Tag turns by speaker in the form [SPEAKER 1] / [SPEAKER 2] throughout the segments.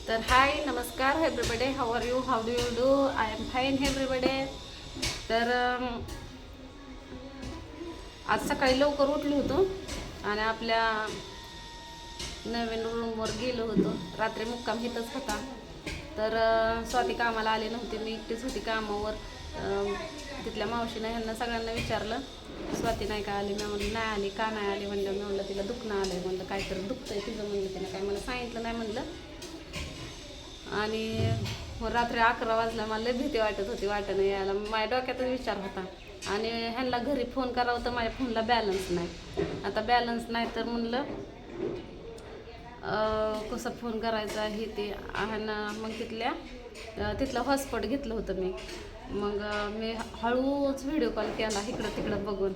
[SPEAKER 1] तर हाय नमस्कार everybody, how are you, how do you do, I am fine everybody. तर आज सकाळी लवकर उठलो होतो आणि आपल्या नवीन रूमवर गेलो होतो. रात्री मुक्काम इथंच होता. तर स्वाती कामाला आली नव्हती, मी एकटीच होती कामावर. तिथल्या मावशीनं ह्यांना सगळ्यांना विचारलं, स्वाती नाही का आली? मी म्हणलं नाही आली. का नाही आली? म्हणलं मी म्हणलं तिला दुखणं आलं आहे. म्हणलं काहीतरी दुखतंय तिचं. म्हणलं तिनं काय मला सांगितलं नाही म्हणलं. आणि मग रात्री 11 वाजला. मला लय भीती वाटत होती वाटेनं यायला. माझ्या डोक्यातच विचार होता. आणि ह्यांना घरी फोन करावं तर माझ्या फोनला बॅलन्स नाही. आता बॅलन्स नाही तर म्हणलं कसं फोन करायचा हे ते. आणि मग तिथलं हॉटस्पॉट घेतलं होतं मी. मग मी हळूच व्हिडिओ कॉल केला इकडं तिकडं बघून.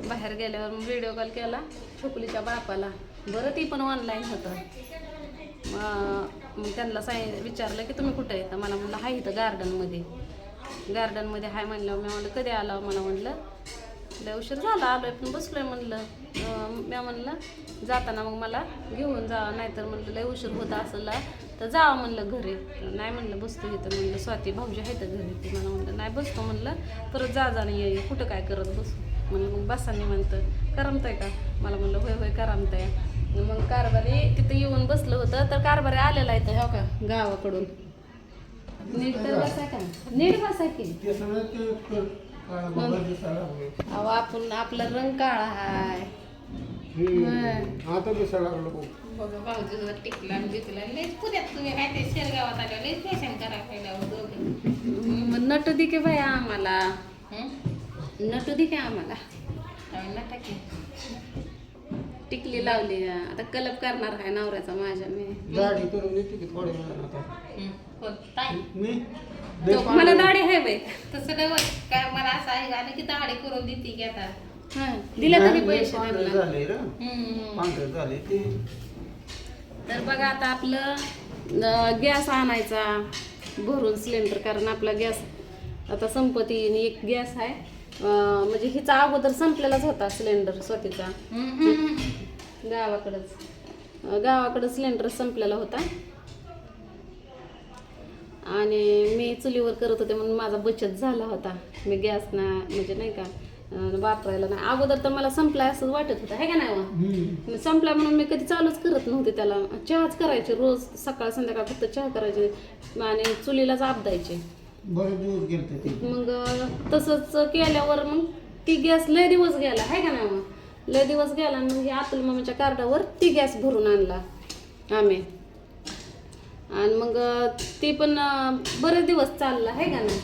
[SPEAKER 1] बाहेर गेल्यावर मग व्हिडिओ कॉल केला छोकुलीच्या बापाला. बरं ती पण ऑनलाईन होतं. मग त्यांना विचारलं की तुम्ही कुठं येतं? मला म्हणलं हाय इथं गार्डनमध्ये हाय म्हणलं. मी म्हणलं कधी आला? मला म्हणलं लय उशीर झाला, आलोय पण बसलोय म्हणलं. मी म्हणलं जाताना मग मला घेऊन जा, नाहीतर म्हणलं लय उशीर होता असला तर जावं म्हणलं घरी. नाही म्हणलं बसतो इथं. म्हणलं स्वाती भाऊजी आहे तर घरी. ती मला म्हणलं नाही बसतो म्हणलं, परत जा नाही ये कुठं काय करत बसू म्हणलं. मग बसानी म्हणतं करमतंय का? मला म्हणलं होय होय करमतंय. मग कारभारी तिथं येऊन बसलं होतं. तर कारभारी आलेला आहे तर हो का गावाकडून. नीट तर बसाय का? नीट बसाय की. अहो आपण आपला रंग काळा हाय.
[SPEAKER 2] आता दिसायला लागलो
[SPEAKER 1] बघा भाऊजीला टिकला बिकला. लयच पुण्यात तुम्ही काय ते शेरगावात आल्यावर लयच फॅशन करायला दोघं. नटू दे की बाई आम्हाला, नटू दे की आम्हाला. नटा की टिकली लावली. आता कलप करणार आहे नवऱ्याचा माझ्या मी.
[SPEAKER 2] दाढी करून येते की थोड्या वेळानं आता. मी
[SPEAKER 1] मला दाढी आहे बाई.
[SPEAKER 3] तसं नाही होत काय. मला असं आहे आणि की दाढी करून देते की आता.
[SPEAKER 1] दिले तरी पैसे
[SPEAKER 2] पांढरे
[SPEAKER 1] त्यांना.
[SPEAKER 2] झाले रे, पांढरे झाले ते.
[SPEAKER 1] तर बघा आता आपलं गॅस आणायचा भरून सिलेंडर. कारण आपला गॅस आता संपत येईन. एक गॅस आहे म्हणजे हिचा अगोदर संपलेलाच होता सिलेंडर स्वातीचा. गावाकडं सिलेंडर संपलेला होता आणि मी चुलीवर करत होते म्हणून माझा बचत झाला होता. मी गॅस ना म्हणजे नाही का वापरायला नाही. अगोदर तर मला संपलाय असं वाटत होतं आहे का नाही. संपला म्हणून मी कधी चालूच करत नव्हते त्याला. चहाच करायचे रोज सकाळ संध्याकाळ फक्त चहा करायचे आणि चुलीलाच आपदायचे.
[SPEAKER 2] बरेच दिवस गेलते ते.
[SPEAKER 1] मग तसंच केल्यावर मग ती गॅस लय दिवस गेला आहे का नाही. लय दिवस गेला. मग हे अतुल मम्मीच्या कार्डावर ती गॅस भरून आणला आम्ही. आणि मग ती पण बरेच दिवस चालला आहे का नाही.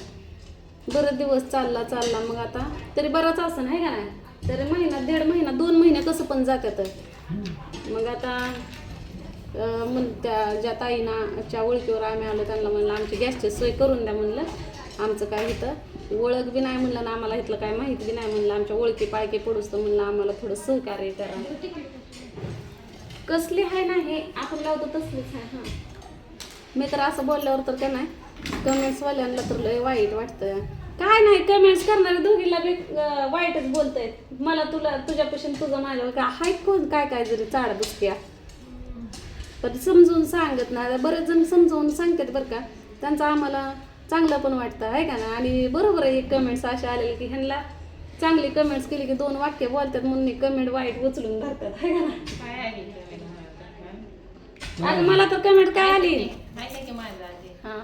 [SPEAKER 1] बरेच दिवस चालला. मग आता तरी बराच असं आहे का नाही. तरी महिना 1.5 महिना 2 महिने कसं पण जातात. मग आता मग त्या ज्या ताईनाच्या ओळखीवर आम्ही आलो त्यांना म्हणलं आमची गॅसची सोय करून द्या म्हणलं. आमचं काय इथं ओळख बी नाही म्हणलं ना आम्हाला इथलं काय माहिती बी नाही म्हणलं. आमच्या ओळखी पाळखी पडूस तर म्हणलं आम्हाला थोडं सहकार्य करा. कसली आहे ना हे आपण लावतो तसलीच आहे. हां मी तर असं बोलल्यावर तर काय नाही कमेंट्सवाल्यांना तर लय वाईट वाटतं. काय नाही कमेंट्स करणारे दोघीला बी वाईटच बोलतायत. मला तुझ्यापासून तुझं माझ्यावर काय हाय कोण काय जरी चाड दुसऱ्या पण समजून सांगत नाही. बरेच जण समजावून सांगतात बरं का. त्यांचं आम्हाला चांगलं पण वाटतं आहे का ना. आणि बरोबर आहे कमेंट्स असे आलेले की ह्यांना चांगली कमेंट्स केली की 2 वाक्य बोलतात म्हणून कमेंट वाईट उचलून धरतात आहे का ना. अगं मला तर कमेंट काय आली
[SPEAKER 3] माहिती की माझं आधी
[SPEAKER 1] हां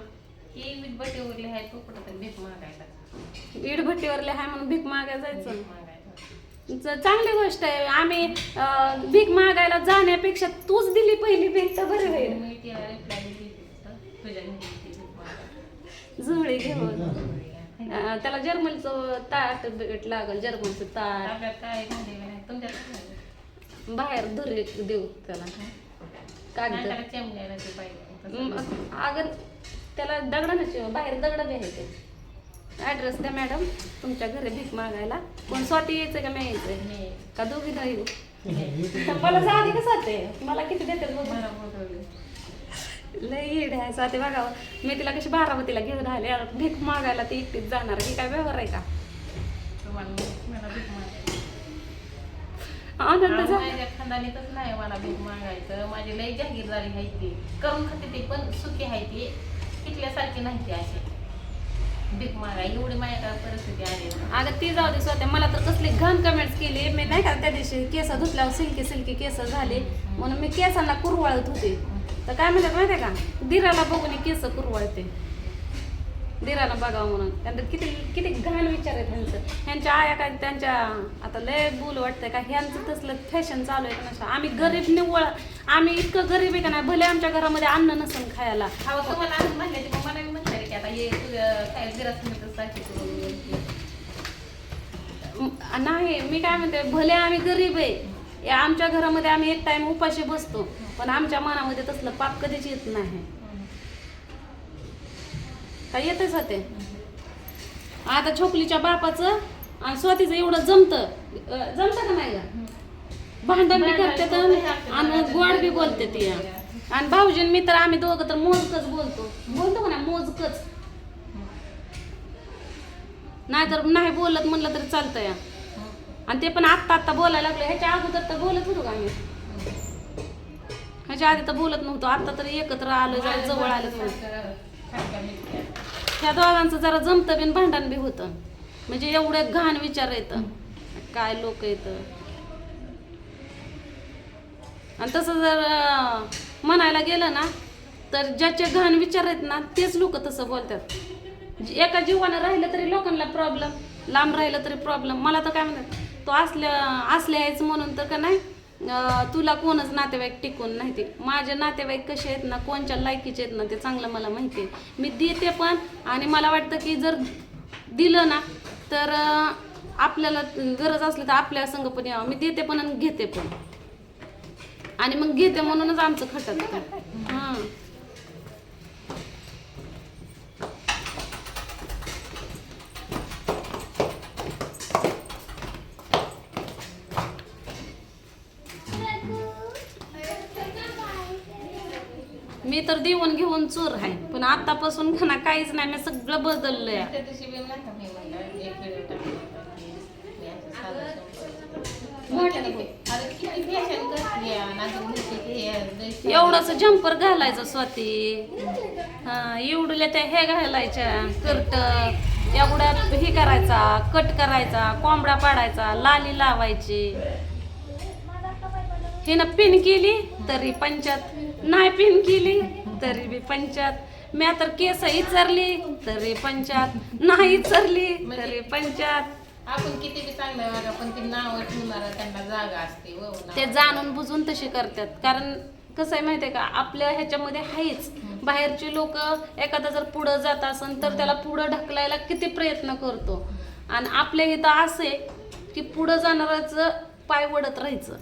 [SPEAKER 3] की विटबट्टी उरली आहे तो कुठं तरी भीक मागायला.
[SPEAKER 1] वीटभट्टीवरले आहे म्हणून भीक मागायला जायचं.
[SPEAKER 3] मागायला
[SPEAKER 1] चांगली गोष्ट आहे. आम्ही भीक मागायला जाण्यापेक्षा तूच दिली पहिली भीक तर बरं होईल.
[SPEAKER 3] मी तिला रिप्लाय दिली तुझ्या घरी भीक मागायला.
[SPEAKER 1] जुळी घेऊन त्याला जर्मनचं ताट भेट लागल. जर्मनचं ताट
[SPEAKER 3] आपल्यात काय झालेलं नाही तुमच्यात
[SPEAKER 1] बाहेर धुरे देऊ त्याला कागद.
[SPEAKER 3] चेमल्याला ते पाहिजे.
[SPEAKER 1] अगं त्याला दगडानं बाहेर दगड घ्यायचे. ॲड्रेस द्या मॅडम तुमच्या घरी भीक मागायला. कोण स्वाती यायचं का मी यायचंय का दोघी नाही येऊ. मला जाते का साथे मला किती देतात लय येड आहे साथे बघावं. मी तिला कशी बारामतीला घेऊन राहिले भीक मागायला ती एकटीच जाणार की काय व्यवहार आहे का.
[SPEAKER 3] तुम्हाला मला भीक मागायला
[SPEAKER 1] आनंद झाला.
[SPEAKER 3] माझ्या खानदानीतच नाही मला भीक मागायचं. माझी लई जागीरदारी आहे ती, करून खाते ते, पण सुखी आहे ती, इथल्यासारखी नाही ती अशी भीक मागा. एवढी माझ्याकडे परिस्थिती आली ना.
[SPEAKER 1] अगं ती जाऊ दे स्वतः, मला तर कसली घाण कमेंट्स केली. मी नाही का त्या दिवशी केस धुतल्यावर सिल्की केस झाले म्हणून मी केसांना कुरवाळत होते. तर काय म्हणतात माहितीये का, दिराला बघून केस कुरवाळते, दिराला बघावं म्हणून. त्यांना किती किती घाण विचार आहेत ह्यांचं. ह्यांच्या आया काय त्यांच्या आता लय बोल वाटतंय का ह्यांचं तसलं फॅशन चालू आहे का नशा. आम्ही गरीब निव्वळ, आम्ही इतकं गरीब आहे का नाही, भले आमच्या घरामध्ये अन्न नसन खायला.
[SPEAKER 3] हा तुम्हाला आनंद म्हणले मग मला मी म्हणणार की आता हे तुझं काय दिरासमोर सारखी
[SPEAKER 1] नाही मी काय म्हणते, भले आम्ही गरीब आहे, या आमच्या घरामध्ये आम्ही एक टाइम उपाशी बसतो, पण आमच्या मनामध्ये तसलं पाप कधीच येत नाही. काय येतेच होते. आता छोकलीच्या बापाचं आणि स्वातीचं एवढं जमतं का नाही का, भांडण बी करतात आणि गोड बी बोलते ती. आणि भाऊजीन मी तर आम्ही दोघं तर मोजकच बोलतो का नाही, मोजकच. नाहीतर नाही बोलत म्हणलं तरी चालतं या. आणि ते पण आत्ता बोलायला लागलं. ह्याच्या अगोदर तर बोलत होतो का आम्ही, ह्याच्या आधी तर बोलत नव्हतो. आता तर एकत्र आलं, जवळ आलं. ह्या दोघांचं जरा जमतं बिन भांडण बी होतं. म्हणजे एवढे घाण विचार येतं, काय लोक येतं. आणि तसं जर म्हणायला गेलं ना तर ज्याचे घाण विचार आहेत ना तेच लोक तसं बोलतात. एका जीवानं राहिलं तरी लोकांना प्रॉब्लेम, लांब राहिलं तरी प्रॉब्लेम. मला तर काय म्हणतात, तो असले आहेच म्हणून तर का नाही तुला कोणच नातेवाईक टिकून नाही. ते माझे नातेवाईक कसे आहेत ना, कोणच्या लायकीचे आहेत ना, ते चांगलं मला माहिती आहे. मी देते पण, आणि मला वाटतं की जर दिलं ना तर आपल्याला गरज असली तर आपल्या संग पण यावं. मी देते पण आणि घेते पण, आणि मग घेते म्हणूनच आमचं खटत. हां मी तर देऊन घेऊन चोर आहे, पण आतापासून ना काहीच नाही. मी सगळं बदललंय.
[SPEAKER 3] त्या दिवशी बी नाही का मी म्हणलं एक व्हिडिओ टाकला मी असं साधं
[SPEAKER 1] एवढंच जम्पर घालायचं स्वाती. हा एवढ्या त्या हे घालायच्या कर्ट, एवढ्या हे करायचा, कट करायचा, कोंबडा पाडायचा, लाली लावायची. हे ना पिन केली तरी पंचायत, नाही पिन केली तरी बी पंचायत. मी तर केस इचरली तरी पंचायत, नाही इचरली तरी पंचायत.
[SPEAKER 3] आपण किती बी चांगलं वागा, पण ती नाव ठेवणार त्यांना जागा असते.
[SPEAKER 1] ते जाणून बुजून तसे करतात. कारण कसं आहे माहितीये का, आपल्या ह्याच्यामध्ये आहेच. बाहेरचे लोक एखादा जर पुढं जात असेल तर त्याला पुढं ढकलायला किती प्रयत्न करतो, आणि आपल्या इथं असे की पुढं जाणाराचं पाय वडत राहायचं.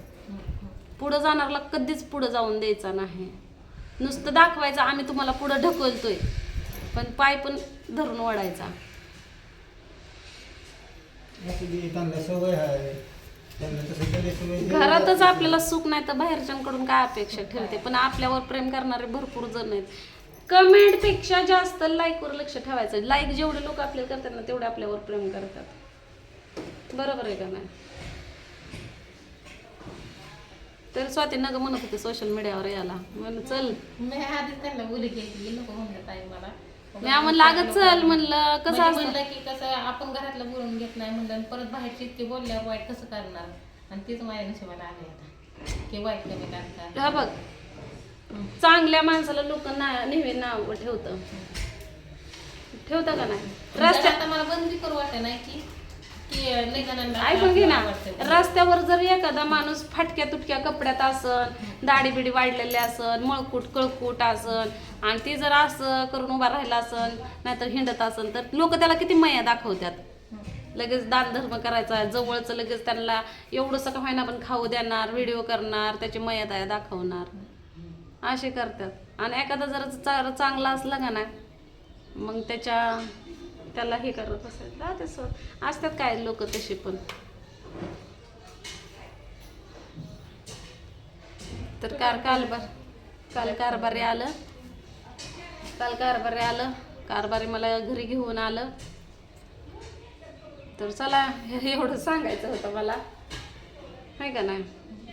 [SPEAKER 1] पुढं जाणारला कधीच पुढं जाऊन द्यायचा नाही. नुसतं दाखवायचं आम्ही तुम्हाला पुढं ढकलतोय, पण पाय पण धरून ओढायचा. घरातच आपल्याला सुख नाही तर बाहेरच्यांकडून काय अपेक्षा ठेवते. पण आपल्यावर प्रेम करणारे भरपूर जण आहेत. कमेंट पेक्षा जास्त लाईकवर लक्ष ठेवायचं. लाईक जेवढे लोक आपल्याला करतात ना तेवढे आपल्यावर प्रेम करतात. बरोबर आहे का नाही. तर स्वाती नग म्हणत होते सोशल मीडियावर यायला, म्हणून चल.
[SPEAKER 3] मी आधीच त्यांना बोली की नको म्हणलं ताई मला.
[SPEAKER 1] मी म्हणलं अगं चल, म्हणलं कसं असतं
[SPEAKER 3] म्हणलं की कसं आपण घरातलं बोलून घेत नाही म्हणलं, परत बाहेरची इतकी बोलल्यावर वाईट कसं करणार. आणि तीच माझ्या नशिबाला आले आता की वाईट कमी करतात.
[SPEAKER 1] हा बघ, चांगल्या माणसाला लोक नेहमी नाव ठेवतं का नाही. रस्त्यात
[SPEAKER 3] आता मला बंदी करू वाटत नाही की
[SPEAKER 1] ऐकून घे ना, रस्त्यावर जर एखादा माणूस फाटक्या तुटक्या कपड्यात असन, दाढी बिडी वाढलेली असन, मळकूट कळकूट असन, आणि ती जर असं करून उभा राहिला असन, नाहीतर हिंडत असन, तर लोक त्याला किती माया दाखवतात. लगेच दान धर्म करायचा, जवळचं लगेच त्यांना एवढंसं का होईना पण खाऊ देणार, व्हिडिओ करणार, त्याची माया दया दाखवणार, असे करतात. आणि एखादा जर चांगला असला का नाही मग त्याला हे करत असेल तसं असतात काय लोक तसे. पण तर काल कारभारी आलं, कारभारी मला घरी घेऊन आलं. तर चला एवढं सांगायचं होतं मला. आहे का नाही.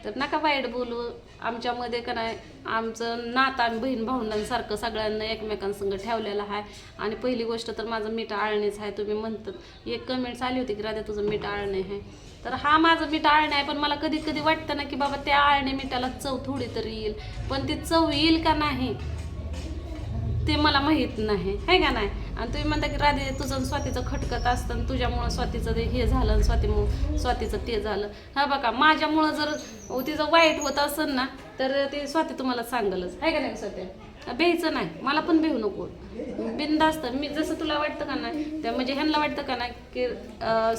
[SPEAKER 1] तर नका वाईट बोलू. आमच्यामध्ये का नाही आमचं नातं आणि बहीण भावंडांसारखं सगळ्यांना एकमेकांसंग ठेवलेलं आहे. आणि पहिली गोष्ट तर माझं मीठ आळणीच आहे. तुम्ही म्हणतात एक कमेंट्स आली होती की राधा तुझं मीठ आळणे आहे. तर हा माझं मीठ आळणे आहे, पण मला कधी कधी वाटतं ना की बाबा त्या आळणे मिठाला चव थोडी तरी येईल, पण ती चव येईल का नाही ते मला माहीत नाही, आहे का नाही. आणि तुम्ही म्हणता की राधे तुझं स्वातीचं खटकत असतं आणि तुझ्यामुळं स्वातीचं ते हे झालं आणि स्वातीचं ते झालं. हा बघा माझ्यामुळं जर तिचं वाईट होत असेल ना तर ते स्वाती तुम्हाला सांगलच, आहे का नाही स्वाती. भ्यायचं नाही, मला पण भेऊ नको, बिनधास्त मी जसं तुला वाटतं का नाही त्या म्हणजे ह्यांना वाटतं का नाही की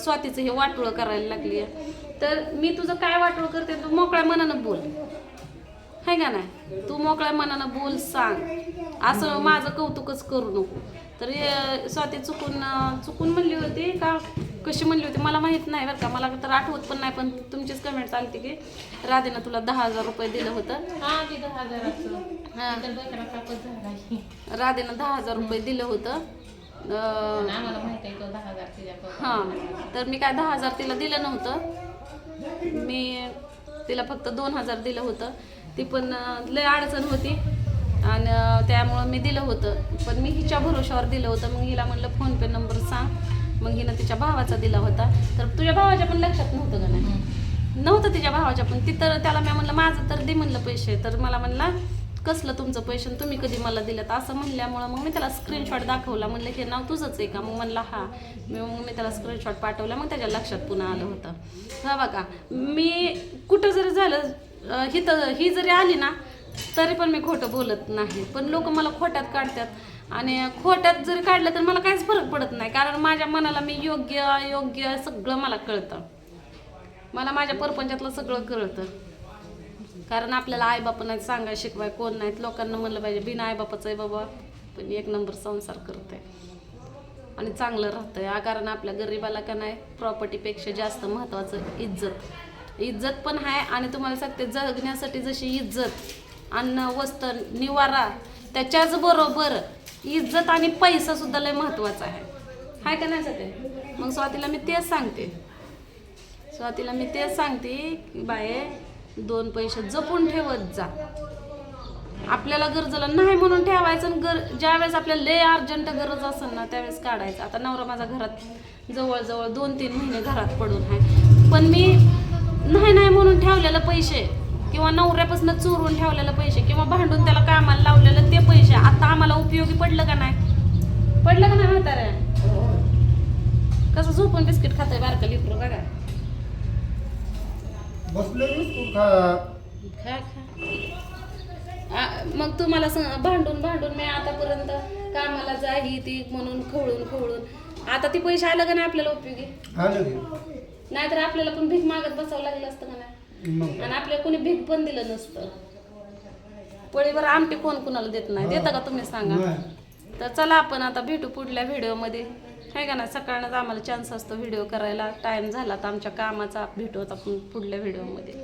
[SPEAKER 1] स्वातीचं हे वाटोळं करायला लागली आहे, तर मी तुझं काय वाटोळं करते तू मोकळ्या मनानं बोल, आहे का नाही. तू मोकळ्या मनानं बोल, सांग, असं माझं कौतुकच करू नको. तर स्वाती चुकून म्हणली होती का कशी म्हणली होती मला माहीत नाही बरं का, मला तर आठवत पण नाही, पण तुमचीच कमेंट आली की राधेनं तुला 10,000 रुपये दिलं होतं.
[SPEAKER 3] हा ते 10,000चं तर डोक्याला तापच झाला.
[SPEAKER 1] राधेनं 10,000 रुपये दिलं होतं.
[SPEAKER 3] आम्हाला माहित आहे तो 10,000 तिच्याकडे.
[SPEAKER 1] हां, तर मी काय 10,000 तिला दिलं नव्हतं, मी तिला फक्त 2,000 दिलं होतं. ती पण लय अडचण होती आणि त्यामुळं मी दिलं होतं, पण मी हिच्या भरोशावर दिलं होतं. मग हिला म्हणलं फोनपे नंबर सांग, मग हिनं तिच्या भावाचा दिला होता. तर तुझ्या भावाच्या पण लक्षात नव्हतं का नाही, नव्हतं तिच्या भावाच्या पण. ती तर त्याला मी म्हणलं माझं तर दे म्हणलं पैसे, तर मला म्हणला कसलं तुमचं पैसे तुम्ही कधी मला दिलं असं म्हणल्यामुळं मग मी त्याला स्क्रीनशॉट दाखवला. म्हणलं हे नाव तुझंच आहे का, मग म्हणला हा. मग मी त्याला स्क्रीनशॉट पाठवला, मग त्याच्या लक्षात पुन्हा आलं होतं. हा बघा मी कुठं जरी झालं ही जरी आली ना तरी पण मी खोटं बोलत नाही, पण लोक मला खोट्यात काढतात आणि खोट्यात जरी काढलं तर मला काहीच फरक पडत नाही, कारण माझ्या मनाला मी योग्य अयोग्य सगळं मला कळतं, मला माझ्या परपंचातलं सगळं कळतं. कारण आपल्याला आईबाप नाहीत सांगाय शिकवाय कोण नाहीत, लोकांना म्हणलं पाहिजे बिना आईबापाचं आहे बाबा पण एक नंबर संसार करते आणि चांगलं राहतंय. कारण आपल्या गरिबाला का नाही प्रॉपर्टीपेक्षा जास्त महत्त्वाचं इज्जत पण आहे. आणि तुम्हाला सांगते जगण्यासाठी जशी इज्जत, अन्न, वस्त्र, निवारा त्याच्याच बरोबर इज्जत आणि पैसा सुद्धा लय महत्त्वाचा आहे का नाही सध्या. मग स्वातीला मी तेच सांगते की बाये 2 पैसे जपून ठेवत जा. आपल्याला गरजेला नाही म्हणून ठेवायचं आणि ज्यावेळेस आपल्याला लय अर्जंट गरज असेल ना त्यावेळेस काढायचं. आता नवरा माझा घरात जवळजवळ 2-3 महिने घरात पडून आहे, पण मी नाही म्हणून ठेवलेलं पैसे किंवा नवऱ्यापासून चोरून ठेवलेलं पैसे किंवा भांडून त्याला कामाला लावलेलं ते पैसे आता आम्हाला उपयोगी पडलं का नाही म्हाताऱ्या. कसं झोपून बिस्किट खातोय बारका लिकरू बघा. मग तुम्हाला भांडून मी आतापर्यंत कामाला जा ही ती म्हणून खवळून आता ती पैसे आलं का नाही आपल्याला उपयोगी, नाहीतर आपल्याला पण भीक मागत बसावं लागलं असतं का नाही. आणि आपल्याला कोणी भीक पण दिलं नसतं. पळीवर आमटी कोण कुणाला देत नाही, देता का तुम्ही सांगा. तर चला आपण आता भेटू पुढल्या व्हिडिओमध्ये, आहे का ना. सकाळनंच आम्हाला चान्स असतो व्हिडिओ करायला, टाइम झाला तर आमच्या कामाचा. भेटू आता पुढल्या व्हिडिओमध्ये.